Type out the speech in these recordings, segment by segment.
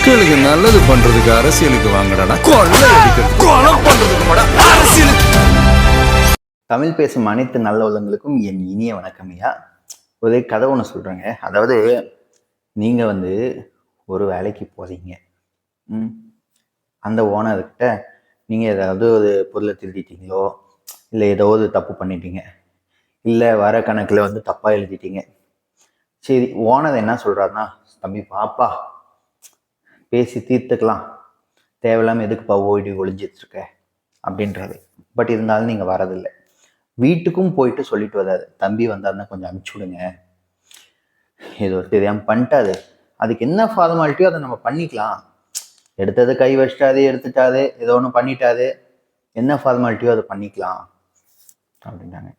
மக்களுக்கு நல்லது பண்றதுக்கு அரசியலுக்கு வாங்கடா, கொள்ளை அடிக்கிறது கொலை பண்றதுக்கு அரசியலுக்கு. தமிழ் பேசும் அனைத்து நல்ல உள்ளங்களுக்கும் என் இனிய வணக்கம் ஐயா. ஒரு கதை ஒன்று சொல்கிறேங்க. அதாவது நீங்கள் ஒரு வேலைக்கு போகிறீங்க. அந்த ஓனர்கிட்ட நீங்கள் ஏதாவது ஒரு பொருளை திருடிட்டீங்களோ, இல்லை ஏதோ ஒரு தப்பு பண்ணிட்டீங்க, இல்லை வர கணக்கில் தப்பாக எழுதிட்டீங்க. சரி, ஓனர் என்ன சொல்கிறாருன்னா, தம்பி பாப்பா பேசி தீர்த்துக்கலாம், தேவையில்லாமல் எதுக்குப்பா ஓடி ஒளிஞ்சிட்ருக்க அப்படின்றது. பட் இருந்தாலும் நீங்கள் வரதில்லை. வீட்டுக்கும் போயிட்டு சொல்லிட்டு வராது, தம்பி வந்தாருன்னா கொஞ்சம் அனுப்பிச்சி விடுங்க, ஏதோ தெரியாமல் பண்ணிட்டாது, அதுக்கு என்ன ஃபார்மாலிட்டியோ அதை நம்ம பண்ணிக்கலாம், எடுத்தது கை வச்சிட்டாது, எடுத்துட்டாது, ஏதோ ஒன்று பண்ணிட்டாது, என்ன ஃபார்மாலிட்டியோ அதை பண்ணிக்கலாம் அப்படின்ட்டாங்க.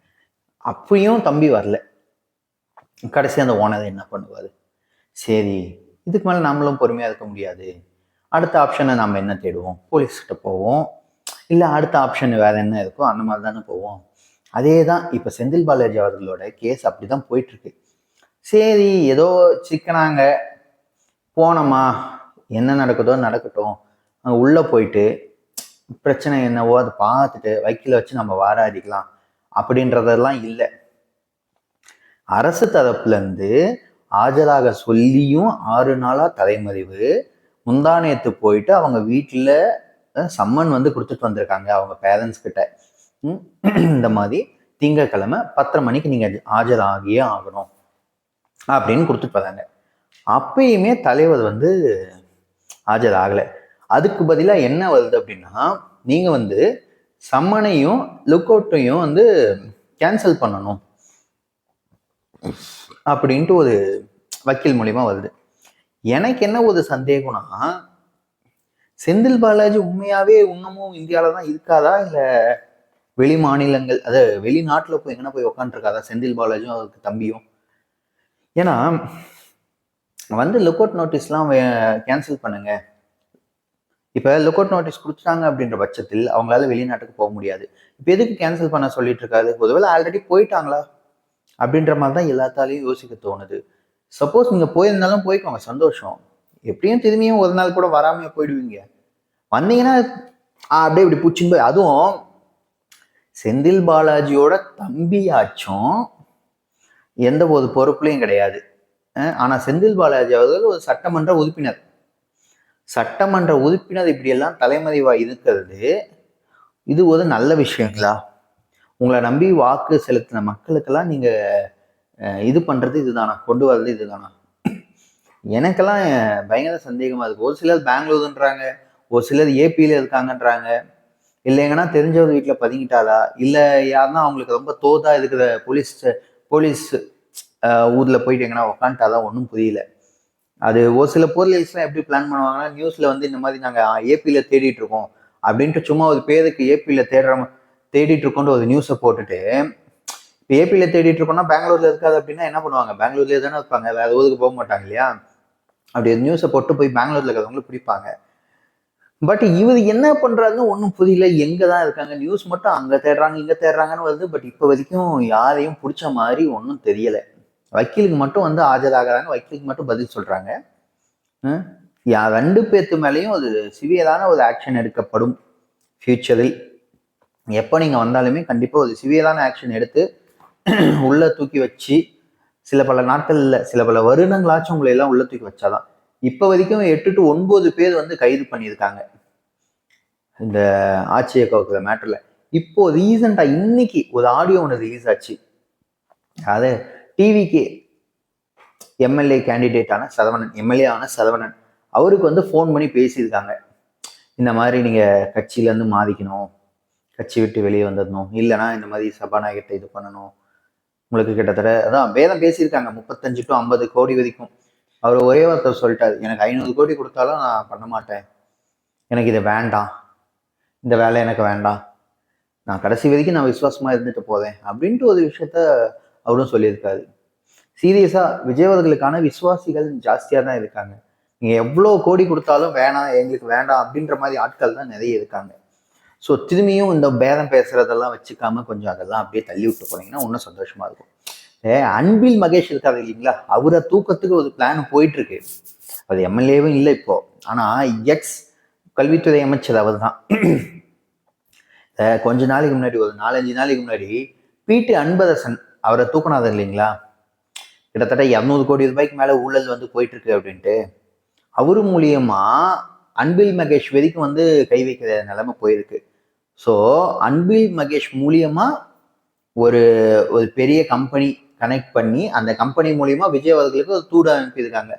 அப்பயும் தம்பி வரல. கடைசி அந்த ஓனர் என்ன பண்ணுவார், சரி இதுக்கு மேலே நம்மளும் பொறுமையாக இருக்க முடியாது, அடுத்த ஆப்ஷனை நம்ம என்ன தேடுவோம், போலீஸ்கிட்ட போவோம், இல்லை அடுத்த ஆப்ஷன் வேறு என்ன இருக்கோ அந்த மாதிரி தானே போவோம். அதே தான் இப்போ செந்தில் பாலாஜி அவர்களோட கேஸ் அப்படி தான் போயிட்டுருக்கு. சரி ஏதோ சிக்கனாங்க, போனோமா, என்ன நடக்குதோ நடக்கட்டும், அங்கே உள்ளே போயிட்டு பிரச்சனை என்னவோ அதை பார்த்துட்டு வக்கீல வச்சு நம்ம வாராடிக்கலாம் அப்படின்றதெல்லாம் இல்லை. அரசு தரப்புலேருந்து ஆஜராக சொல்லியும் 6 நாளாக தலைமறைவு. முந்தானேத்து போயிட்டு அவங்க வீட்டில் சம்மன் கொடுத்துட்டு வந்திருக்காங்க அவங்க பேரண்ட்ஸ் கிட்ட. இந்த மாதிரி திங்கட்கிழமை 10:30 மணிக்கு நீங்கள் ஆஜராகியே ஆகணும் அப்படின்னு கொடுத்துட்டு வராங்க. அப்பயுமே தலைவர் ஆஜராகலை. அதுக்கு பதிலாக என்ன வருது அப்படின்னா, நீங்கள் சம்மனையும் லுக் அவுட்டையும் கேன்சல் பண்ணணும் அப்படின்ட்டு ஒரு வக்கீல் மூலியமா வருது. எனக்கு என்ன ஒரு சந்தேகம்னா, செந்தில் பாலாஜி உண்மையாவே இன்னமும் இந்தியாவில தான் இருக்காதா, இல்லை வெளி மாநிலங்கள், அதாவது வெளிநாட்டில் போய் எங்கன்னா போய் உட்காந்துருக்காதா செந்தில் பாலாஜியும் அவருக்கு தம்பியும்? ஏன்னா லுக் அவுட் நோட்டீஸ்லாம் கேன்சல் பண்ணுங்க. இப்போ லுக் அவுட் நோட்டீஸ் கொடுத்துட்டாங்க அப்படின்ற பட்சத்தில் அவங்களால வெளிநாட்டுக்கு போக முடியாது. இப்போ எதுக்கு கேன்சல் பண்ண சொல்லிட்டு இருக்காரு? ஒருவேளை ஆல்ரெடி போயிட்டாங்களா அப்படின்ற மாதிரி தான் எல்லாத்தாலையும் யோசிக்க தோணுது. சப்போஸ் நீங்கள் போயிருந்தாலும் போய்க்கோங்க, சந்தோஷம். எப்படியும் திரும்பியும் ஒரு நாள் கூட வராமையே போயிடுவீங்க. வந்தீங்கன்னா அப்படியே இப்படி பிடிச்சின்னு போய், அதுவும் செந்தில் பாலாஜியோட தம்பியாச்சும் எந்த ஒரு பொறுப்புலையும் கிடையாது. ஆனால் செந்தில் பாலாஜி அவர்கள் ஒரு சட்டமன்ற உறுப்பினர். சட்டமன்ற உறுப்பினர் இப்படியெல்லாம் தலைமறைவா இருக்கிறது, இது ஒரு நல்ல விஷயங்களா? உங்களை நம்பி வாக்கு செலுத்தின மக்களுக்கெல்லாம் நீங்கள் இது பண்ணுறது இதுதானா, கொண்டு வர்றது இதுதானா? எனக்கெல்லாம் பயங்கர சந்தேகமாக இருக்குது. ஒரு சிலர் பெங்களூருன்றாங்க, ஒரு சிலர் ஏபியில் இருக்காங்கன்றாங்க, இல்லைங்கன்னா தெரிஞ்சவர் வீட்டில் பதுங்கிட்டாளா, இல்லை யாருன்னா அவங்களுக்கு ரொம்ப தோதா இருக்கிற போலீஸ் ஊரில் போயிட்டு எங்கன்னா உக்காந்துட்டாதான், ஒன்றும் புரியல. அது ஒரு சில போலீஸ்லாம் எப்படி பிளான் பண்ணுவாங்கன்னா, நியூஸில் இந்த மாதிரி நாங்கள் ஏபியில் தேடிட்டு இருக்கோம் அப்படின்ட்டு சும்மா ஒரு பேருக்கு ஏபியில் தேடிட்டு இருக்கோன்னு ஒரு நியூஸை போட்டுட்டு, இப்போ ஏபியில் தேடிட்டு இருக்கோம்னா பெங்களூர்ல இருக்காது அப்படின்னா என்ன பண்ணுவாங்க, பெங்களூர்லேயே தானே இருப்பாங்க, வேற ஊருக்கு போக மாட்டாங்க இல்லையா? அப்படி ஒரு நியூஸை போட்டு போய் பெங்களூர்ல இருக்கிறவங்களும் பிடிப்பாங்க. பட் இவர் என்ன பண்றாருன்னு ஒன்றும் புரியல. எங்கே தான் இருக்காங்க, நியூஸ் மட்டும் அங்கே தேடுறாங்க இங்கே தேடுறாங்கன்னு வருது. பட் இப்போ வரைக்கும் யாரையும் பிடிச்ச மாதிரி ஒன்றும் தெரியலை. வக்கீலுக்கு மட்டும் ஆஜராகிறாங்க, வக்கீலுக்கு மட்டும் பதில் சொல்றாங்க. 2 பேர்த்து மேலேயும் ஒரு சிவியரான ஒரு ஆக்ஷன் எடுக்கப்படும். ஃபியூச்சரில் எப்போ நீங்கள் வந்தாலுமே கண்டிப்பாக ஒரு சிவியரான ஆக்ஷன் எடுத்து உள்ள தூக்கி வச்சு, சில பல நாட்கள் இல்லை, சில பல வருடங்களாச்சும் உங்களை எல்லாம் உள்ள தூக்கி வச்சாதான். இப்போ வரைக்கும் 8 to 9 பேர் கைது பண்ணியிருக்காங்க இந்த ஆட்சியை கவுக்கிற மேட்டர்ல. இப்போ ரீசெண்டா இன்னைக்கு ஒரு ஆடியோ ஒன்று ரிலீஸ் ஆச்சு. அது டிவிக்கு எம்எல்ஏ கேண்டிடேட்டான சரவணன், எம்எல்ஏ ஆன சரவணன் அவருக்கு ஃபோன் பண்ணி பேசியிருக்காங்க. இந்த மாதிரி நீங்கள் கட்சியிலேருந்து மாறிக்கணும், கட்சி விட்டு வெளியே வந்துடணும், இல்லைனா இந்த மாதிரி சபாநாயகத்தை இது பண்ணணும். உங்களுக்கு கிட்டத்தட்ட அதான் வேதம் பேசியிருக்காங்க, 35 to 50 கோடி வரைக்கும். அவர் ஒரே வார்த்தை சொல்லிட்டாரு, எனக்கு 500 கோடி கொடுத்தாலும் நான் பண்ண மாட்டேன், எனக்கு இது வேண்டாம், இந்த வேலை எனக்கு வேண்டாம், நான் கடைசி வரைக்கும் நான் விசுவாசமாக இருந்துட்டு போதேன் அப்படின்ட்டு ஒரு விஷயத்த அவரும் சொல்லியிருக்காரு. சீரியஸாக விஜய் அவர்களுக்கான விசுவாசிகள் ஜாஸ்தியாக தான் இருக்காங்க. நீங்கள் எவ்வளோ கோடி கொடுத்தாலும் வேணாம், எங்களுக்கு வேண்டாம் அப்படின்ற மாதிரி ஆட்கள் தான் நிறைய இருக்காங்க. ஸோ திரும்பியும் இந்த பேரம் பேசுறதெல்லாம் வச்சுக்காம கொஞ்சம் அதெல்லாம் அப்படியே தள்ளி விட்டு போனீங்கன்னா இன்னும் சந்தோஷமா இருக்கும். அன்பில் மகேஷ் இருக்காது இல்லைங்களா, அவரை தூக்கத்துக்கு ஒரு பிளான் போயிட்டு இருக்கு. அது எம்எல்ஏவும் இல்லை இப்போ, ஆனா எக்ஸ் கல்வித்துறை அமைச்சர் அவர் தான். கொஞ்ச நாளைக்கு முன்னாடி, ஒரு 4-5 நாளைக்கு முன்னாடி பிடி அன்பரசன் அவரை தூக்கினாது இல்லைங்களா, கிட்டத்தட்ட 200 கோடி ரூபாய்க்கு மேல ஊழல் வந்து போயிட்டு இருக்கு அப்படின்ட்டு. அவரு மூலியமா அன்பில் மகேஷ் வரைக்கும் வந்து கை வைக்கிற நிலைமை போயிருக்கு. ஸோ அன்பில் மகேஷ் மூலியமா ஒரு ஒரு பெரிய கம்பெனி கனெக்ட் பண்ணி அந்த கம்பெனி மூலியமா விஜய் அவர்களுக்கு ஒரு தூது அனுப்பியிருக்காங்க.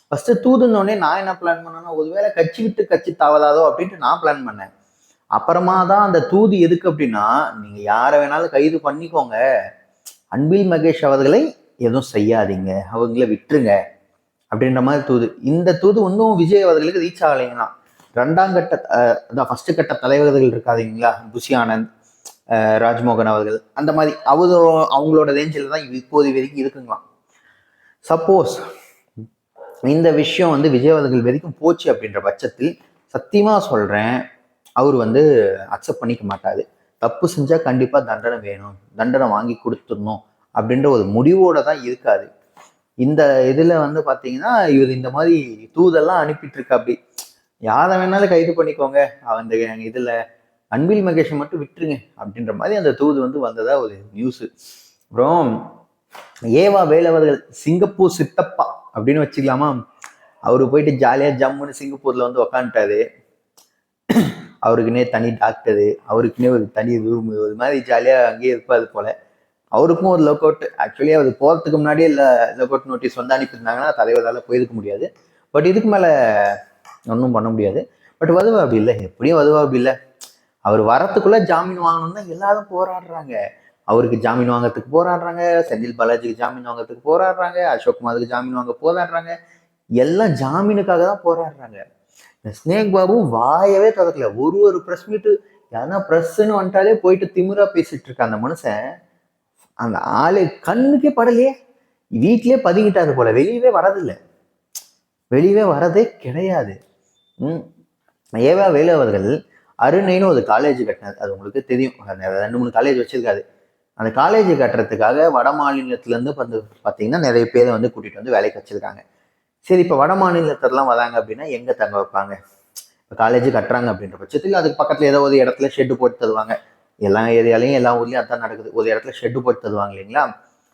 ஃபர்ஸ்ட் தூதுன்னொடனே நான் என்ன பிளான் பண்ணேன்னா, ஒருவேளை கட்சி விட்டு கட்சி தவறாதோ அப்படின்ட்டு நான் பிளான் பண்ணேன். அப்புறமா தான் அந்த தூது எதுக்கு அப்படின்னா, நீங்க யாரை வேணாலும் கைது பண்ணிக்கோங்க, அன்பில் மகேஷ் அவர்களை எதுவும் செய்யாதீங்க, அவங்கள விட்டுருங்க அப்படின்ற மாதிரி தூது. இந்த தூது இன்னும் விஜய் அவர்களுக்கு ரீச் ஆகலைங்கன்னா, 2ஆம் கட்ட அதான் ஃபர்ஸ்ட் கட்ட தலைவர்கள் இருக்காதீங்களா, புஷி ஆனந்த், ராஜ்மோகன் அவர்கள், அந்த மாதிரி அவங்களோட ரேஞ்சில் தான் இப்போது வரைக்கும் இருக்குங்களாம். சப்போஸ் இந்த விஷயம் வந்து விஜய் அவர்கள் வரைக்கும் போச்சு அப்படின்ற பட்சத்தில் சத்தியமா சொல்றேன், அவர் வந்து அக்செப்ட் பண்ணிக்க மாட்டாரு. தப்பு செஞ்சா கண்டிப்பா தண்டனை வேணும், தண்டனை வாங்கி கொடுத்துடணும் அப்படின்ற ஒரு முடிவோட தான் இருக்காது. இந்த இதுல வந்து பாத்தீங்கன்னா, இவர் இந்த மாதிரி தூதெல்லாம் அனுப்பிட்டு இருக்கா. அப்படி யாரை வேணாலும் கைது பண்ணிக்கோங்க, அந்த இதுல அன்பில் மகேஷை மட்டும் விட்டுருங்க அப்படின்ற மாதிரி அந்த தூது வந்து வந்ததா ஒரு நியூஸ். அப்புறம் ஏவா வேலவர்கள் சிங்கப்பூர் சித்தப்பா அப்படின்னு வச்சுக்கலாமா, அவரு போயிட்டு ஜாலியா ஜம்முன்னு சிங்கப்பூர்ல வந்து உக்காந்துட்டாரு. அவருக்குன்னே தனி டாக்டரு, அவருக்குன்னே ஒரு தனி ரூம், ஒரு மாதிரி ஜாலியா அங்கேயே இருப்பாது போல. அவருக்கும் ஒரு லொக் அவுட், ஆக்சுவலி அவர் போறதுக்கு முன்னாடியே லொக் அவுட் நோட்டீஸ் வந்து அனுப்பியிருந்தாங்கன்னா தலைவரால் போயிருக்க முடியாது. பட் இதுக்கு மேல ஒன்றும் பண்ண முடியாது. பட் வதுவா அப்படி இல்லை, எப்படியும் வதுவா அப்படி இல்லை. அவர் வரத்துக்குள்ள ஜாமீன் வாங்கணும் தான் எல்லாரும் போராடுறாங்க. அவருக்கு ஜாமீன் வாங்கறதுக்கு போராடுறாங்க, செந்தில் பாலாஜிக்கு ஜாமீன் வாங்கறதுக்கு போராடுறாங்க, அசோக் குமாருக்கு ஜாமீன் வாங்க போராடுறாங்க, எல்லாம் ஜாமீனுக்காக தான் போராடுறாங்க. ஸ்னேக் பாபு வாயவே திறக்கல. ஒரு ப்ரெஸ் மீட்டு, யாருன்னா ப்ரெஸ்ன்னு வந்துட்டாலே போயிட்டு திமிரா பேசிட்டு இருக்க அந்த மனுஷன், அந்த ஆளு கண்ணுக்கே படலையே, வீட்லயே பதுங்கிட்டாரு போல, வெளியவே வரதில்லை, வெளியவே வரதே கிடையாது. ஏவா வேலு அவர்கள் அருணைன்னு ஒரு காலேஜ் கட்டினார், அது உங்களுக்கு தெரியும். 2-3 காலேஜ் வச்சிருக்காரு. அந்த காலேஜ் கட்டுறதுக்காக வட மாநிலத்துல இருந்து வந்து பார்த்தீங்கன்னா நிறைய பேரை வந்து கூட்டிட்டு வந்து வேலைக்கு வச்சிருக்காங்க. சரி, இப்போ வட மாநிலத்திலாம் வராங்க அப்படின்னா எங்க தங்க வைப்பாங்க? இப்போ காலேஜ் கட்டுறாங்க அப்படின்ற பட்சத்தில் அதுக்கு பக்கத்துல ஏதோ ஒரு இடத்துல ஷெட்டு போட்டு தருவாங்க. எல்லா ஏரியாலையும் எல்லா ஊர்லயும் அதான் நடக்குது, ஒரு இடத்துல ஷெட்டு போட்டு தருவாங்க இல்லைங்களா.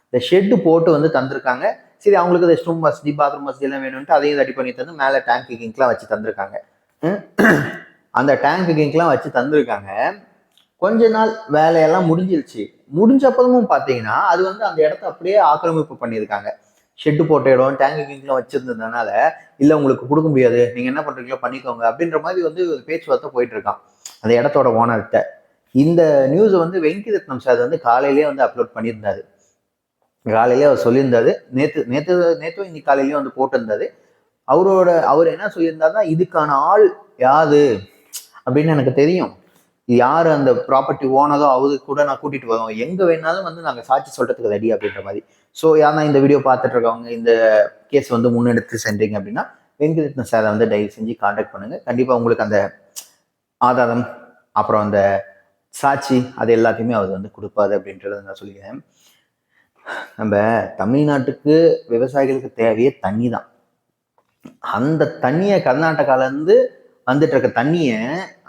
இந்த ஷெட்டு போட்டு வந்து தந்திருக்காங்க. சரி, அவங்களுக்கு ரெஸ்ட் ரூம் வசதி, பாத்ரூம் வசதி எல்லாம் வேணும்ட்டு அதையும் ரெடி பண்ணி தந்து மேலே டேங்க் கிங்க்லாம் வச்சு தந்திருக்காங்க. அந்த டேங்க் கிங்க்லாம் வச்சு தந்திருக்காங்க. கொஞ்ச நாள் வேலையெல்லாம் முடிஞ்சிருச்சு. முடிஞ்ச அப்புறமும் பார்த்தீங்கன்னா அது வந்து அந்த இடத்த அப்படியே ஆக்கிரமிப்பு பண்ணியிருக்காங்க. ஷெட்டு போட்ட இடம் டேங்க் கிங்க்லாம் வச்சிருந்ததுனால, இல்லை உங்களுக்கு கொடுக்க முடியாது, நீங்க என்ன பண்றீங்களோ பண்ணிக்கோங்க அப்படின்ற மாதிரி வந்து பேச்சுவார்த்தை போயிட்டு இருக்கான் அந்த இடத்தோட ஓனர்கிட்ட. இந்த நியூஸை வந்து வெங்கிரத்னம் சார் வந்து காலையிலேயே வந்து அப்லோட் பண்ணியிருந்தாரு. காலையிலேயே அவர் சொல்லியிருந்தாரு, நேற்று இன்னைக்கு காலையிலேயே வந்து போட்டிருந்தாரு. அவர் என்ன சொல்லியிருந்தாருன்னா, இதுக்கான ஆள் யாது அப்படின்னு எனக்கு தெரியும், யார் அந்த ப்ராப்பர்ட்டி ஓனரோ அவரு கூட நான் கூட்டிட்டு வரோம், எங்க வேணாலும் வந்து நாங்கள் சாட்சி சொல்றதுக்கு ரெடி அப்படின்ற மாதிரி. ஸோ யாரா இந்த வீடியோ பார்த்துட்டு இருக்கவங்க, இந்த கேஸ் வந்து முன்னெடுத்து சென்றீங்க அப்படின்னா வெங்கடரத்ன சாரை வந்து தயவு செஞ்சு கான்டாக்ட் பண்ணுங்க. கண்டிப்பா உங்களுக்கு அந்த ஆதாரம் அப்புறம் அந்த சாட்சி அது எல்லாத்தையுமே அவர் வந்து கொடுப்பாரு அப்படின்றத நான் சொல்லிக்கிறேன். நம்ம தமிழ்நாட்டுக்கு விவசாயிகளுக்கு தேவையே தண்ணி தான். அந்த தண்ணியை கர்நாடகால இருந்து வந்துட்டு இருக்க தண்ணிய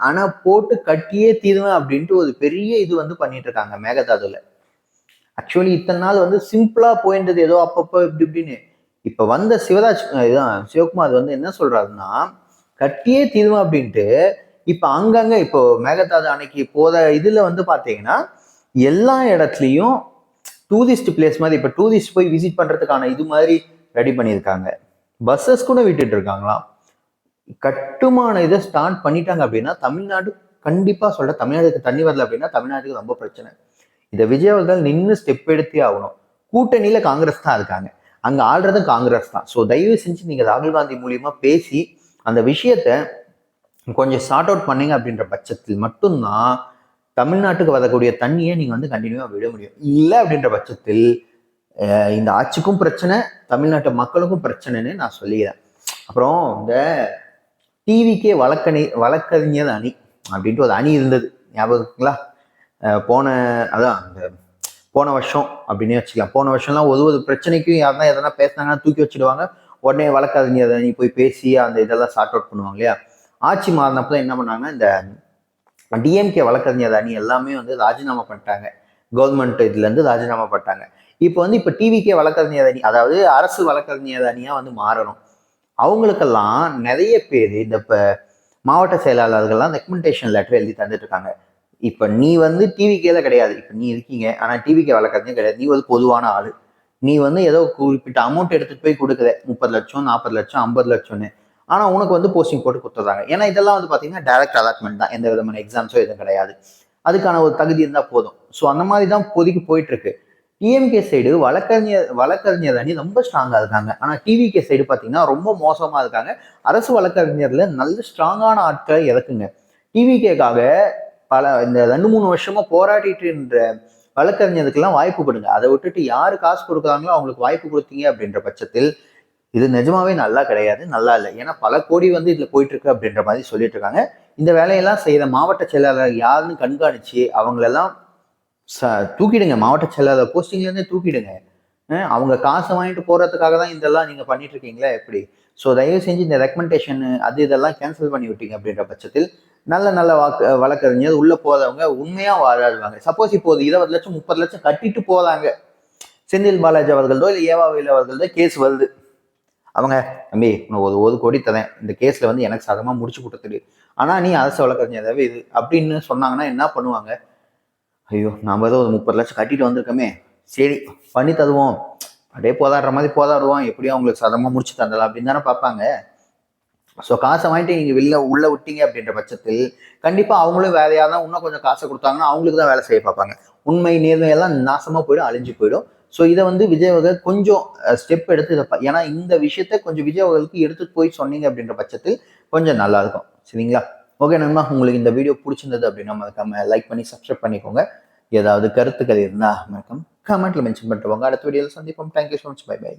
ஆனா போட்டு கட்டியே தீருவேன் அப்படின்ட்டு ஒரு பெரிய இது வந்து பண்ணிட்டு இருக்காங்க மேகதாதுல. ஆக்சுவலி இத்தனை நாள் வந்து சிம்பிளா போயின்றது ஏதோ அப்பப்போ இப்படி இப்படின்னு. இப்ப வந்த சிவகுமார் வந்து என்ன சொல்றாருன்னா, கட்டியே தீருவேன் அப்படின்ட்டு. இப்ப அங்கங்க இப்போ மேகதாது அன்னைக்கு போத இதுல வந்து பாத்தீங்கன்னா எல்லா இடத்துலயும் டூரிஸ்ட் பிளேஸ் மாதிரி, இப்ப டூரிஸ்ட் போய் விசிட் பண்றதுக்கான இது மாதிரி ரெடி பண்ணியிருக்காங்க. பஸ்ஸஸ் கூட விட்டுட்டு இருக்காங்களாம். கட்டுமான இதை ஸ்டார்ட் பண்ணிட்டாங்க அப்படின்னா தமிழ்நாடு, கண்டிப்பா சொல்ற, தமிழ்நாடுக்கு தண்ணி வரல அப்படின்னா தமிழ்நாட்டுக்கு ரொம்ப பிரச்சனை. இதை விஜய் அவர்கள் நின்று ஸ்டெப் எடுத்தே ஆகணும். கூட்டணியில காங்கிரஸ் தான் இருக்காங்க, அங்க ஆள்றதும் காங்கிரஸ் தான். ஸோ தயவு செஞ்சு நீங்க ராகுல் காந்தி மூலியமா பேசி அந்த விஷயத்த கொஞ்சம் சார்ட் அவுட் பண்ணீங்க அப்படின்ற பட்சத்தில் மட்டும்தான் தமிழ்நாட்டுக்கு வரக்கூடிய தண்ணியை நீங்க வந்து கண்டினியூவா விட முடியும். இல்லை அப்படின்ற பட்சத்தில் இந்த ஆட்சிக்கும் பிரச்சனை, தமிழ்நாட்டு மக்களுக்கும் பிரச்சனைன்னு நான் சொல்லிக்கிறேன். அப்புறம் இந்த டிவிக்கே வழக்கறிஞர் அணி அப்படின்ட்டு ஒரு அணி இருந்தது, ஞாபகம் இருக்குங்களா? அதான் இந்த போன வருஷம் அப்படின்னே வச்சுக்கலாம். போன வருஷம்லாம் ஒரு பிரச்சனைக்கும் யாருன்னா எதனா பேசினாங்கன்னா தூக்கி வச்சிடுவாங்க. உடனே வழக்கறிஞர் நீ போய் பேசி அந்த இதெல்லாம் சார்ட் அவுட் பண்ணுவாங்க இல்லையா? ஆட்சி மாறினப்ப என்ன பண்ணாங்கன்னா, இந்த டிஎம்கே வழக்கறிஞர் அணி எல்லாமே வந்து ராஜினாமா பண்ணிட்டாங்க. கவர்மெண்ட் இதுலேருந்து ராஜினாமா பண்ணிட்டாங்க. இப்போ டிவிகே வழக்கறிஞர் அணி, அதாவது அரசு வழக்கறிஞர் அணியா வந்து மாறணும். அவங்களுக்கெல்லாம் நிறைய பேர் இந்த மாவட்ட செயலாளர்கள்லாம் ரெக்கமெண்டேஷன் லெட்டர் எழுதி தந்துட்டு இருக்காங்க. இப்போ நீ வந்து டிவிகேல கிடையாது. இப்போ நீ இருக்கீங்க, ஆனால் டிவிகே வழக்கறிஞர் கிடையாது. நீ ஒரு பொதுவான ஆளு. நீ வந்து ஏதோ குறிப்பிட்ட அமௌண்ட் எடுத்துட்டு போய் கொடுக்குற 30 லட்சம், 40 லட்சம், 50 லட்சம்னு. ஆனால் உனக்கு வந்து போஸ்டிங் போட்டு கொடுத்துட்றாங்க. ஏன்னா இதெல்லாம் வந்து பார்த்தீங்கன்னா டைரக்ட் அலாட்மெண்ட் தான். எந்த விதமான எக்ஸாம்ஸோ எதுவும் கிடையாது. அதுக்கான ஒரு தகுதி இருந்தால் போதும். ஸோ அந்த மாதிரி தான் இப்போதைக்கு போயிட்டு இருக்கு. டிஎம்கே சைடு வழக்கறிஞர் அணி ரொம்ப ஸ்ட்ராங்காக இருக்காங்க. ஆனால் டிவிகே சைடு பார்த்தீங்கன்னா ரொம்ப மோசமாக இருக்காங்க. அரசு வழக்கறிஞர்ல நல்ல ஸ்ட்ராங்கான ஆட்களை இறக்குங்க. டிவிகேக்காக இந்த 2-3 வருஷமா போராடிட்டு இருந்த வழக்கறிஞருக்கெல்லாம் வாய்ப்பு கொடுங்க. அதை விட்டுட்டு யாரு காசு கொடுக்குறாங்களோ அவங்களுக்கு வாய்ப்பு கொடுத்தீங்க அப்படின்ற பட்சத்தில் இது நிஜமாவே நல்லா கிடையாது, நல்லா இல்லை. ஏன்னா பல கோடி வந்து இதுல போயிட்டு இருக்கு அப்படின்ற மாதிரி சொல்லிட்டு இருக்காங்க. இந்த வேலையெல்லாம் செய்யற மாவட்ட செயலாளர் யாருன்னு கண்காணிச்சு அவங்களெல்லாம் தூக்கிடுங்க. மாவட்ட செயலாளர் போஸ்டிங்ல இருந்தே தூக்கிடுங்க. அவங்க காசை வாங்கிட்டு போறதுக்காக தான் இதெல்லாம் நீங்க பண்ணிட்டு இருக்கீங்களா எப்படி? ஸோ தயவு செஞ்சு இந்த ரெக்கமெண்டேஷன் இதெல்லாம் கேன்சல் பண்ணி விட்டீங்க அப்படின்ற பட்சத்தில் நல்ல நல்ல வழக்கறிஞர் உள்ள போறவங்க உண்மையா வாழாடுவாங்க. சப்போஸ் இப்போ 20 லட்சம் 30 லட்சம் கட்டிட்டு போறாங்க, செந்தில் பாலாஜி அவர்களதோ இல்லை ஏவாவேலு அவர்களதோ கேஸ் வருது. அவங்க தம்பி நான் ஒரு கோடி தரேன், இந்த கேஸ்ல வந்து எனக்கு சாதகமா முடிச்சு கொடுத்துடு, ஆனா நீ அரசு வழக்கறிஞராகவே இது அப்படின்னு சொன்னாங்கன்னா என்ன பண்ணுவாங்க? ஐயோ நாம ஏதோ ஒரு 30 லட்சம் கட்டிட்டு வந்திருக்கோமே, சரி பண்ணி தருவோம், அப்படியே போதாடுற மாதிரி போதாடுவோம், எப்படியும் அவங்களுக்கு சாதகமா முடிச்சு தந்தலாம் அப்படின்னு தானே பார்ப்பாங்க. ஸோ காசை வாங்கிட்டு நீங்க உள்ள விட்டீங்க அப்படின்ற பட்சத்தில் கண்டிப்பா அவங்களும் வேற யாரும் இன்னும் கொஞ்சம் காசை கொடுத்தாங்கன்னா அவங்களுக்கு தான் வேலை செய்ய பார்ப்பாங்க. உண்மை நேர்மை எல்லாம் நாசமா போயிடும், அழிஞ்சு போயிடும். ஸோ இதை வந்து விஜய் அவர்கள் கொஞ்சம் ஸ்டெப் எடுத்து ஏன்னா இந்த விஷயத்த கொஞ்சம் விஜய் அவர்களுக்கு எடுத்துட்டு போய் சொன்னீங்க அப்படின்ற பட்சத்தில் கொஞ்சம் நல்லா இருக்கும். சரிங்களா? ஓகே நண்பா, உங்களுக்கு இந்த வீடியோ பிடிச்சிருந்தது அப்படின்னா மறக்காம லைக் பண்ணி சப்ஸ்கிரைப் பண்ணிக்கோங்க. ஏதாவது கருத்துக்கள் இருந்தால் மறக்காம கமெண்ட்ல மென்ஷன் பண்ணிட்டு வாங்க. அடுத்த வீடியோவில் சந்திப்போம். Thank you so much. Bye by.